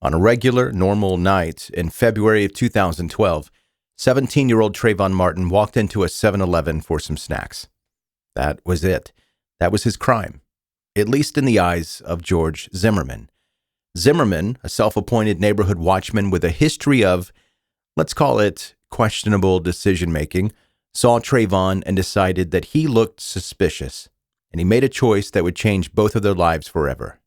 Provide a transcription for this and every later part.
On a regular, normal night in February of 2012, 17-year-old Trayvon Martin walked into a 7-Eleven for some snacks. That was it. That was his crime, at least in the eyes of George Zimmerman. Zimmerman, a self-appointed neighborhood watchman with a history of, let's call it, questionable decision-making, saw Trayvon and decided that he looked suspicious, and he made a choice that would change both of their lives forever.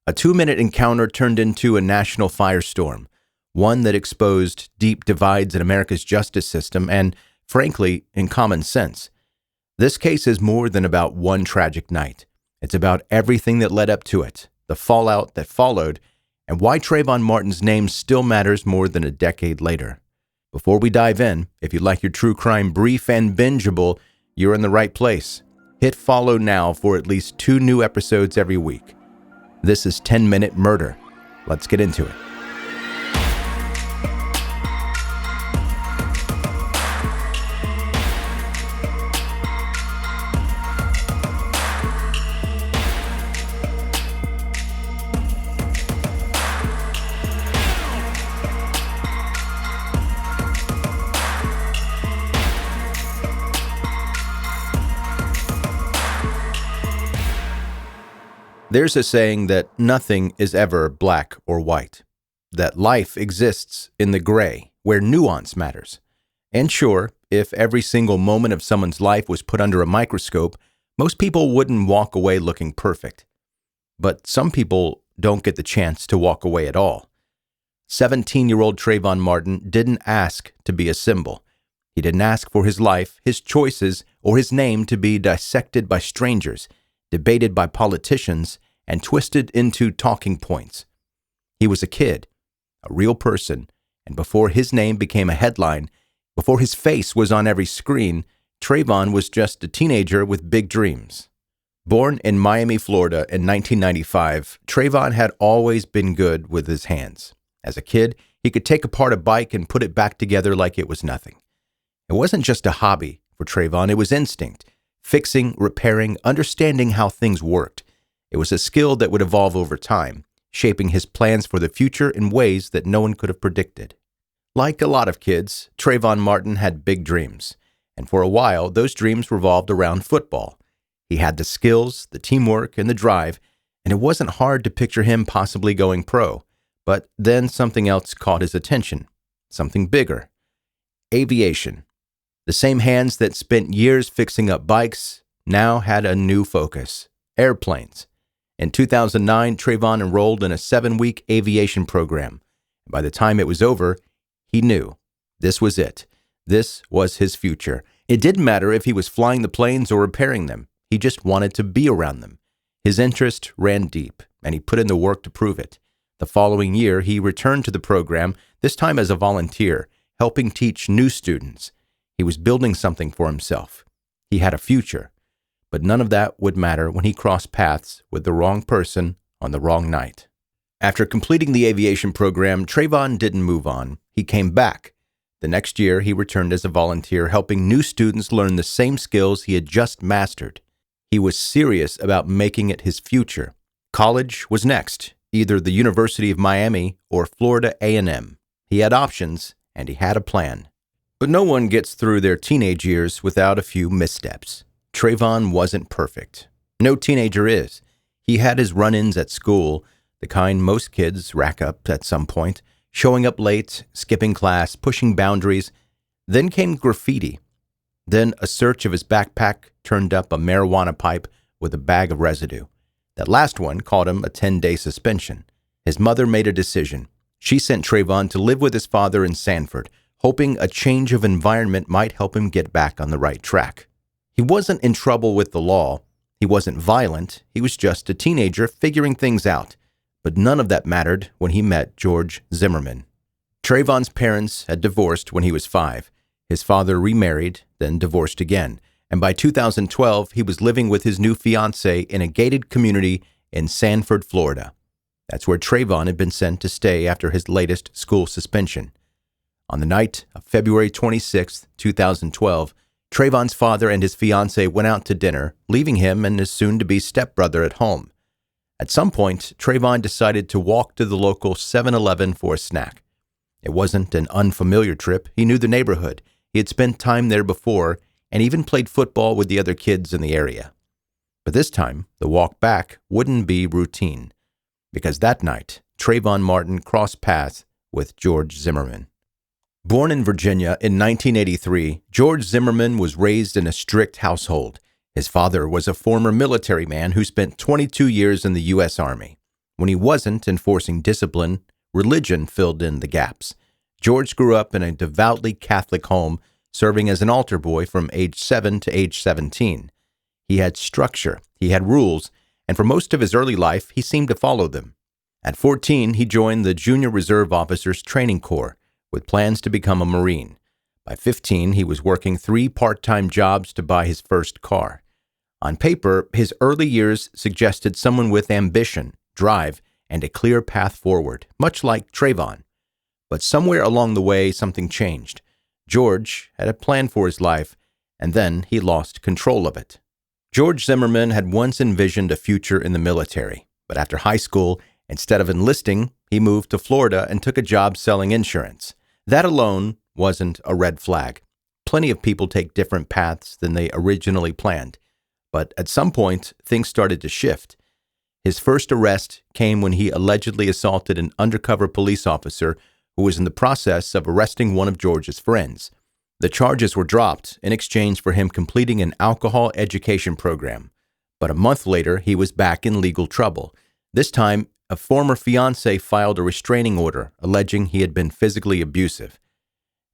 A 2-minute encounter turned into a national firestorm, one that exposed deep divides in America's justice system and, frankly, in common sense. This case is more than about one tragic night. It's about everything that led up to it, the fallout that followed, and why Trayvon Martin's name still matters more than a decade later. Before we dive in, if you like your true crime brief and bingeable, you're in the right place. Hit follow now for at least 2 new episodes every week. This is 10-Minute Murder. Let's get into it. There's a saying that nothing is ever black or white, that life exists in the gray, where nuance matters. And sure, if every single moment of someone's life was put under a microscope, most people wouldn't walk away looking perfect. But some people don't get the chance to walk away at all. 17-year-old Trayvon Martin didn't ask to be a symbol. He didn't ask for his life, his choices, or his name to be dissected by strangers, debated by politicians, and twisted into talking points. He was a kid, a real person, and before his name became a headline, before his face was on every screen, Trayvon was just a teenager with big dreams. Born in Miami, Florida in 1995, Trayvon had always been good with his hands. As a kid, he could take apart a bike and put it back together like it was nothing. It wasn't just a hobby for Trayvon, it was instinct. Fixing, repairing, understanding how things worked. It was a skill that would evolve over time, shaping his plans for the future in ways that no one could have predicted. Like a lot of kids, Trayvon Martin had big dreams, and for a while, those dreams revolved around football. He had the skills, the teamwork, and the drive, and it wasn't hard to picture him possibly going pro. But then something else caught his attention, something bigger. Aviation. The same hands that spent years fixing up bikes now had a new focus: airplanes. In 2009, Trayvon enrolled in a 7-week aviation program. By the time it was over, he knew this was it. This was his future. It didn't matter if he was flying the planes or repairing them. He just wanted to be around them. His interest ran deep, and he put in the work to prove it. The following year, he returned to the program, this time as a volunteer, helping teach new students. He was building something for himself. He had a future. But none of that would matter when he crossed paths with the wrong person on the wrong night. After completing the aviation program, Trayvon didn't move on. He came back. The next year, he returned as a volunteer, helping new students learn the same skills he had just mastered. He was serious about making it his future. College was next, either the University of Miami or Florida A&M. He had options, and he had a plan. But no one gets through their teenage years without a few missteps. Trayvon wasn't perfect. No teenager is. He had his run-ins at school, the kind most kids rack up at some point, showing up late, skipping class, pushing boundaries. Then came graffiti. Then a search of his backpack turned up a marijuana pipe with a bag of residue. That last one caught him a 10-day suspension. His mother made a decision. She sent Trayvon to live with his father in Sanford, hoping a change of environment might help him get back on the right track. He wasn't in trouble with the law. He wasn't violent. He was just a teenager figuring things out. But none of that mattered when he met George Zimmerman. Trayvon's parents had divorced when he was 5. His father remarried, then divorced again. And by 2012, he was living with his new fiancée in a gated community in Sanford, Florida. That's where Trayvon had been sent to stay after his latest school suspension. On the night of February 26, 2012, Trayvon's father and his fiancée went out to dinner, leaving him and his soon-to-be stepbrother at home. At some point, Trayvon decided to walk to the local 7-Eleven for a snack. It wasn't an unfamiliar trip. He knew the neighborhood. He had spent time there before and even played football with the other kids in the area. But this time, the walk back wouldn't be routine, because that night, Trayvon Martin crossed paths with George Zimmerman. Born in Virginia in 1983, George Zimmerman was raised in a strict household. His father was a former military man who spent 22 years in the U.S. Army. When he wasn't enforcing discipline, religion filled in the gaps. George grew up in a devoutly Catholic home, serving as an altar boy from age 7 to age 17. He had structure, he had rules, and for most of his early life, he seemed to follow them. At 14, he joined the Junior Reserve Officers Training Corps, with plans to become a Marine. By 15, he was working 3 part-time jobs to buy his first car. On paper, his early years suggested someone with ambition, drive, and a clear path forward, much like Trayvon. But somewhere along the way, something changed. George had a plan for his life, and then he lost control of it. George Zimmerman had once envisioned a future in the military, but after high school, instead of enlisting, he moved to Florida and took a job selling insurance. That alone wasn't a red flag. Plenty of people take different paths than they originally planned. But at some point, things started to shift. His first arrest came when he allegedly assaulted an undercover police officer who was in the process of arresting one of George's friends. The charges were dropped in exchange for him completing an alcohol education program. But a month later, he was back in legal trouble. This time, a former fiancé filed a restraining order alleging he had been physically abusive.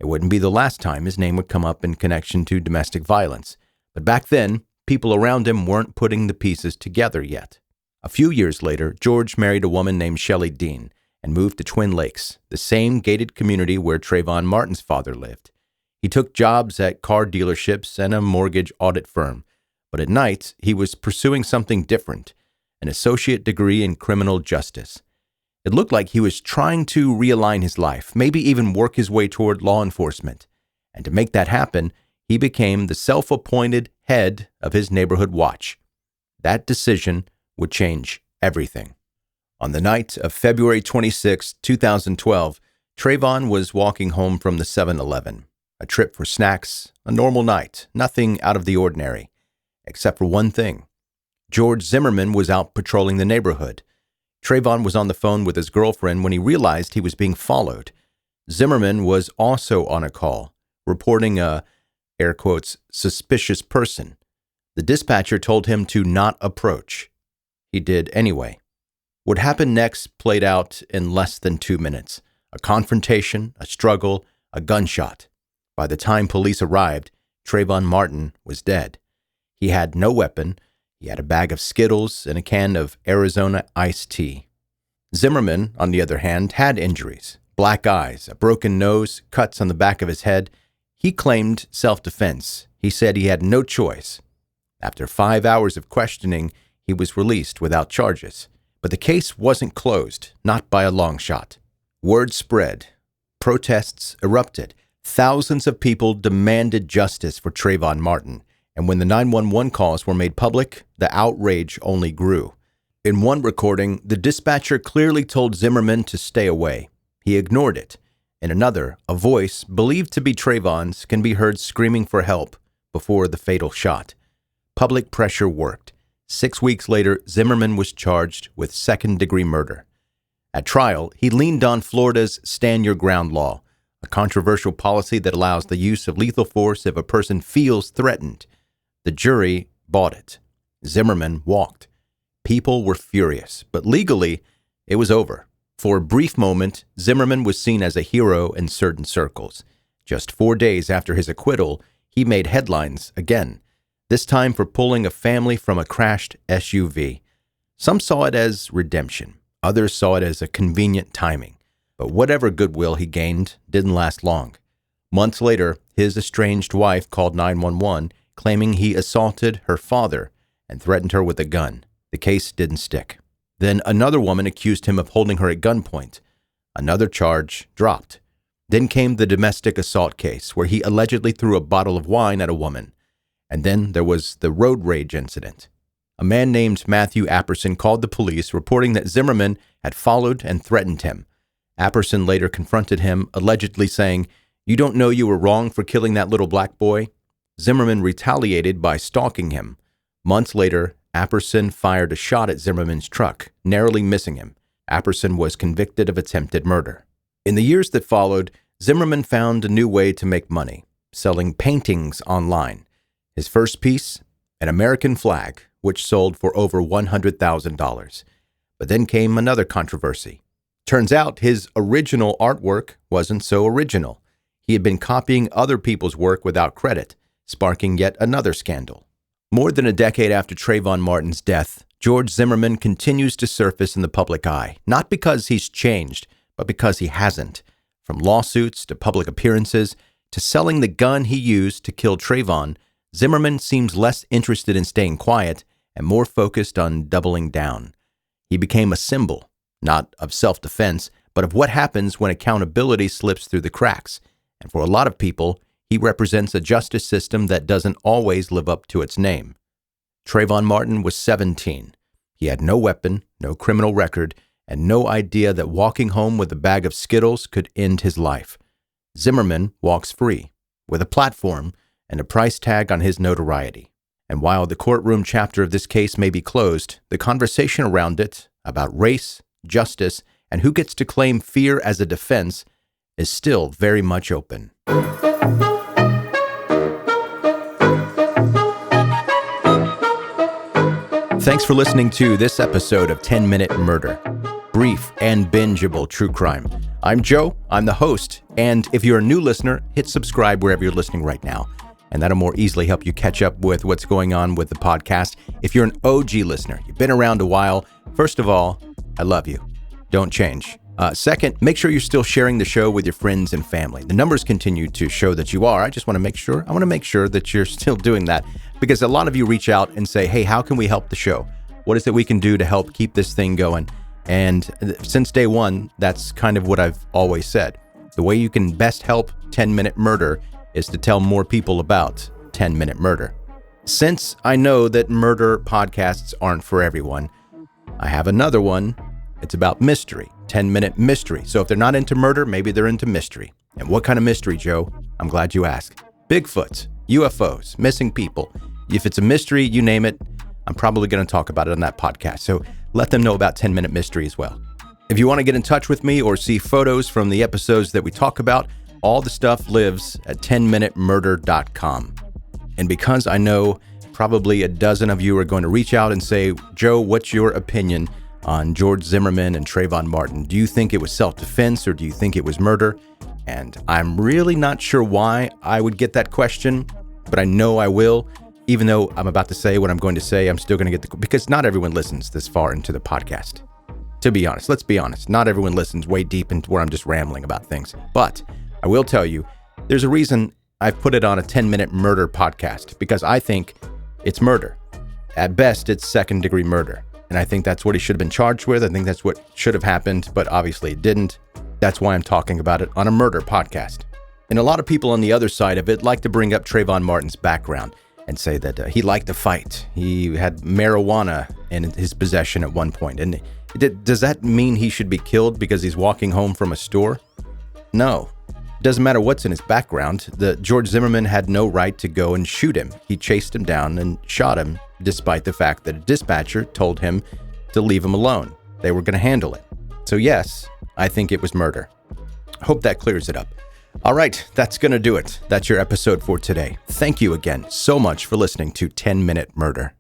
It wouldn't be the last time his name would come up in connection to domestic violence. But back then, people around him weren't putting the pieces together yet. A few years later, George married a woman named Shelley Dean and moved to Twin Lakes, the same gated community where Trayvon Martin's father lived. He took jobs at car dealerships and a mortgage audit firm, but at night, he was pursuing something different, an associate degree in criminal justice. It looked like he was trying to realign his life, maybe even work his way toward law enforcement. And to make that happen, he became the self-appointed head of his neighborhood watch. That decision would change everything. On the night of February 26, 2012, Trayvon was walking home from the 7-Eleven. A trip for snacks, a normal night, nothing out of the ordinary, except for one thing. George Zimmerman was out patrolling the neighborhood. Trayvon was on the phone with his girlfriend when he realized he was being followed. Zimmerman was also on a call, reporting a, air quotes, suspicious person. The dispatcher told him to not approach. He did anyway. What happened next played out in less than 2 minutes. A confrontation, a struggle, a gunshot. By the time police arrived, Trayvon Martin was dead. He had no weapon. He had a bag of Skittles and a can of Arizona iced tea. Zimmerman, on the other hand, had injuries. Black eyes, a broken nose, cuts on the back of his head. He claimed self-defense. He said he had no choice. After 5 hours of questioning, he was released without charges. But the case wasn't closed, not by a long shot. Word spread. Protests erupted. Thousands of people demanded justice for Trayvon Martin. And when the 911 calls were made public, the outrage only grew. In one recording, the dispatcher clearly told Zimmerman to stay away. He ignored it. In another, a voice, believed to be Trayvon's, can be heard screaming for help before the fatal shot. Public pressure worked. 6 weeks later, Zimmerman was charged with second-degree murder. At trial, he leaned on Florida's Stand Your Ground law, a controversial policy that allows the use of lethal force if a person feels threatened. The jury bought it. Zimmerman walked. People were furious, but legally, it was over. For a brief moment, Zimmerman was seen as a hero in certain circles. Just 4 days after his acquittal, he made headlines again, this time for pulling a family from a crashed SUV. Some saw it as redemption. Others saw it as a convenient timing. But whatever goodwill he gained didn't last long. Months later, his estranged wife called 911, claiming he assaulted her father and threatened her with a gun. The case didn't stick. Then another woman accused him of holding her at gunpoint. Another charge dropped. Then came the domestic assault case, where he allegedly threw a bottle of wine at a woman. And then there was the road rage incident. a man named Matthew Apperson called the police, reporting that Zimmerman had followed and threatened him. Apperson later confronted him, allegedly saying, "You don't know you were wrong for killing that little black boy?" Zimmerman retaliated by stalking him. Months later, Apperson fired a shot at Zimmerman's truck, narrowly missing him. Apperson was convicted of attempted murder. In the years that followed, Zimmerman found a new way to make money, selling paintings online. His first piece, an American flag, which sold for over $100,000. But then came another controversy. Turns out his original artwork wasn't so original. He had been copying other people's work without credit, sparking yet another scandal. More than a decade after Trayvon Martin's death, George Zimmerman continues to surface in the public eye, not because he's changed, but because he hasn't. From lawsuits to public appearances to selling the gun he used to kill Trayvon, Zimmerman seems less interested in staying quiet and more focused on doubling down. He became a symbol, not of self-defense, but of what happens when accountability slips through the cracks. And for a lot of people, he represents a justice system that doesn't always live up to its name. Trayvon Martin was 17. He had no weapon, no criminal record, and no idea that walking home with a bag of Skittles could end his life. Zimmerman walks free, with a platform and a price tag on his notoriety. And while the courtroom chapter of this case may be closed, the conversation around it, about race, justice, and who gets to claim fear as a defense, is still very much open. Thanks for listening to this episode of 10 Minute Murder. Brief and bingeable true crime. I'm Joe, I'm the host, and if you're a new listener, hit subscribe wherever you're listening right now, and that'll more easily help you catch up with what's going on with the podcast. If you're an OG listener, you've been around a while, first of all, I love you. Don't change. Second, make sure you're still sharing the show with your friends and family. The numbers continue to show that you are. I just want to make sure that you're still doing that, because a lot of you reach out and say, hey, how can we help the show? What is it we can do to help keep this thing going? And since day one, that's kind of what I've always said. The way you can best help 10 Minute Murder is to tell more people about 10 Minute Murder. Since I know that murder podcasts aren't for everyone, I have another one. It's about mystery, 10 Minute Mystery. So if they're not into murder, maybe they're into mystery. And what kind of mystery, Joe? I'm glad you asked. Bigfoots, UFOs, missing people. If it's a mystery, you name it, I'm probably going to talk about it on that podcast. So let them know about 10 Minute Mystery as well. If you want to get in touch with me or see photos from the episodes that we talk about, all the stuff lives at 10minutemurder.com. And because I know probably a dozen of you are going to reach out and say, Joe, what's your opinion on George Zimmerman and Trayvon Martin? Do you think it was self-defense or do you think it was murder? And I'm really not sure why I would get that question, but I know I will. Even though I'm about to say what I'm going to say, I'm still going to get because not everyone listens this far into the podcast. To be honest, let's be honest. Not everyone listens way deep into where I'm just rambling about things. But I will tell you, there's a reason I've put it on a 10-minute murder podcast, because I think it's murder. At best, it's second-degree murder. And I think that's what he should have been charged with. I think that's what should have happened, but obviously it didn't. That's why I'm talking about it on a murder podcast. And a lot of people on the other side of it like to bring up Trayvon Martin's background and say that he liked to fight. He had marijuana in his possession at one point. And does that mean he should be killed because he's walking home from a store? No. It doesn't matter what's in his background. George Zimmerman had no right to go and shoot him. He chased him down and shot him, despite the fact that a dispatcher told him to leave him alone. They were going to handle it. So yes, I think it was murder. Hope that clears it up. All right, that's going to do it. That's your episode for today. Thank you again so much for listening to 10 Minute Murder.